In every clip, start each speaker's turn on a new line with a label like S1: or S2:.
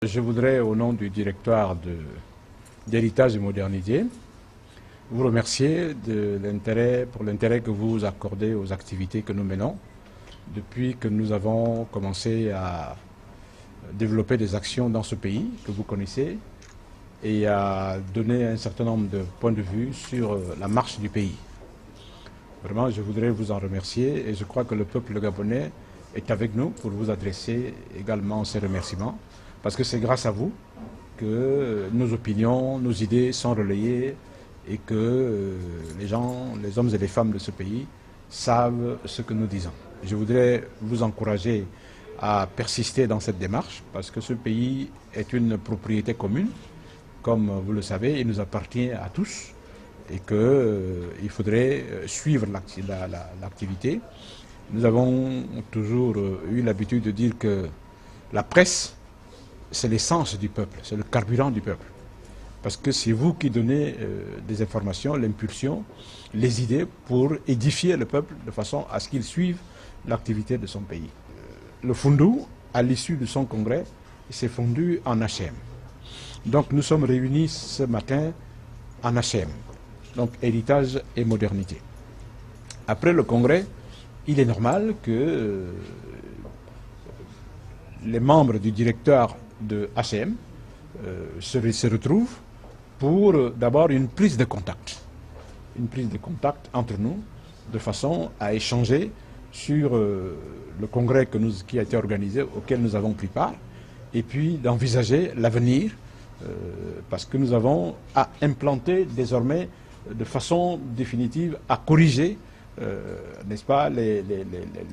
S1: Je voudrais, au nom du directoire d'héritage et modernité, vous remercier pour l'intérêt que vous accordez aux activités que nous menons depuis que nous avons commencé à développer des actions dans ce pays que vous connaissez et à donner un certain nombre de points de vue sur la marche du pays. Vraiment, je voudrais vous en remercier et je crois que le peuple gabonais est avec nous pour vous adresser également ces remerciements parce que c'est grâce à vous que nos opinions, nos idées sont relayées et que les gens, les hommes et les femmes de ce pays savent ce que nous disons. Je voudrais vous encourager à persister dans cette démarche parce que ce pays est une propriété commune. Comme vous le savez, il nous appartient à tous et qu'il faudrait suivre l'activité. Nous avons toujours eu l'habitude de dire que la presse, c'est l'essence du peuple, c'est le carburant du peuple. Parce que c'est vous qui donnez des informations, l'impulsion, les idées pour édifier le peuple de façon à ce qu'il suive l'activité de son pays. Le Fundu, à l'issue de son congrès, s'est fondu en HM. Donc nous sommes réunis ce matin en HM, donc héritage et modernité. Après le congrès, il est normal que les membres du directoire de HM se retrouvent pour d'abord une prise de contact. Une prise de contact entre nous, de façon à échanger sur le congrès qui a été organisé, auquel nous avons pris part, et puis d'envisager l'avenir, parce que nous avons à implanter désormais de façon définitive, à corriger, n'est-ce pas, les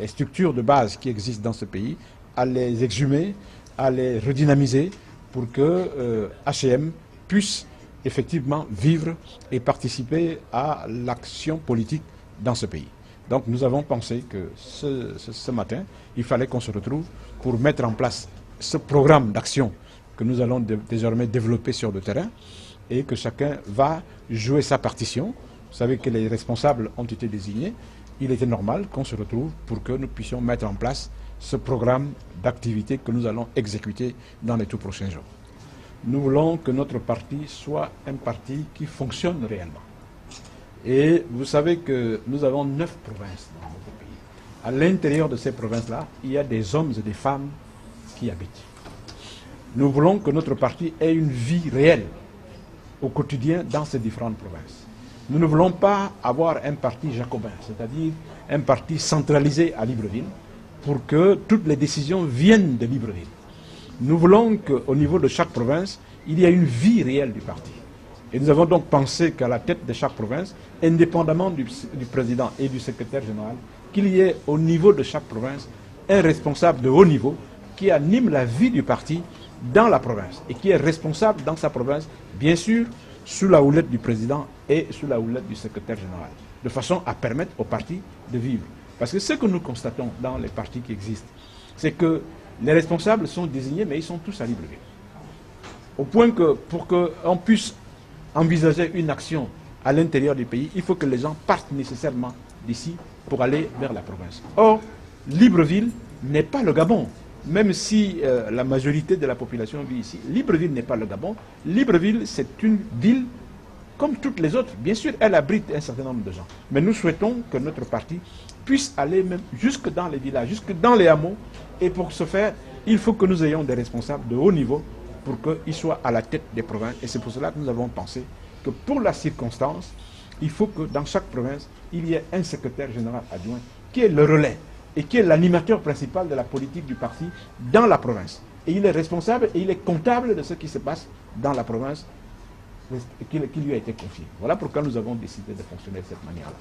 S1: structures de base qui existent dans ce pays, à les exhumer, à les redynamiser pour que HM puisse effectivement vivre et participer à l'action politique dans ce pays. Donc nous avons pensé que ce matin, il fallait qu'on se retrouve pour mettre en place ce programme d'action que nous allons désormais développer sur le terrain et que chacun va jouer sa partition. Vous savez que les responsables ont été désignés. Il était normal qu'on se retrouve pour que nous puissions mettre en place ce programme d'activité que nous allons exécuter dans les tout prochains jours. Nous voulons que notre parti soit un parti qui fonctionne réellement. Et vous savez que nous avons 9 provinces dans notre pays. À l'intérieur de ces provinces-là, il y a des hommes et des femmes qui habitent. Nous voulons que notre parti ait une vie réelle au quotidien dans ces différentes provinces. Nous ne voulons pas avoir un parti jacobin, c'est-à-dire un parti centralisé à Libreville pour que toutes les décisions viennent de Libreville. Nous voulons qu'au niveau de chaque province, il y ait une vie réelle du parti. Et nous avons donc pensé qu'à la tête de chaque province, indépendamment du président et du secrétaire général, qu'il y ait au niveau de chaque province un responsable de haut niveau qui anime la vie du parti dans la province et qui est responsable dans sa province, bien sûr, sous la houlette du président et sous la houlette du secrétaire général, de façon à permettre au parti de vivre. Parce que ce que nous constatons dans les partis qui existent, c'est que les responsables sont désignés, mais ils sont tous à Libreville. Au point que pour qu'on puisse envisager une action à l'intérieur du pays, il faut que les gens partent nécessairement d'ici pour aller vers la province. Or, Libreville n'est pas le Gabon. Même si la majorité de la population vit ici, Libreville n'est pas le Gabon. Libreville, c'est une ville comme toutes les autres. Bien sûr, elle abrite un certain nombre de gens. Mais nous souhaitons que notre parti puisse aller même jusque dans les villages, jusque dans les hameaux. Et pour ce faire, il faut que nous ayons des responsables de haut niveau pour qu'ils soient à la tête des provinces. Et c'est pour cela que nous avons pensé que pour la circonstance, il faut que dans chaque province, il y ait un secrétaire général adjoint qui est le relais et qui est l'animateur principal de la politique du parti dans la province. Et il est responsable et il est comptable de ce qui se passe dans la province qui lui a été confié. Voilà pourquoi nous avons décidé de fonctionner de cette manière-là.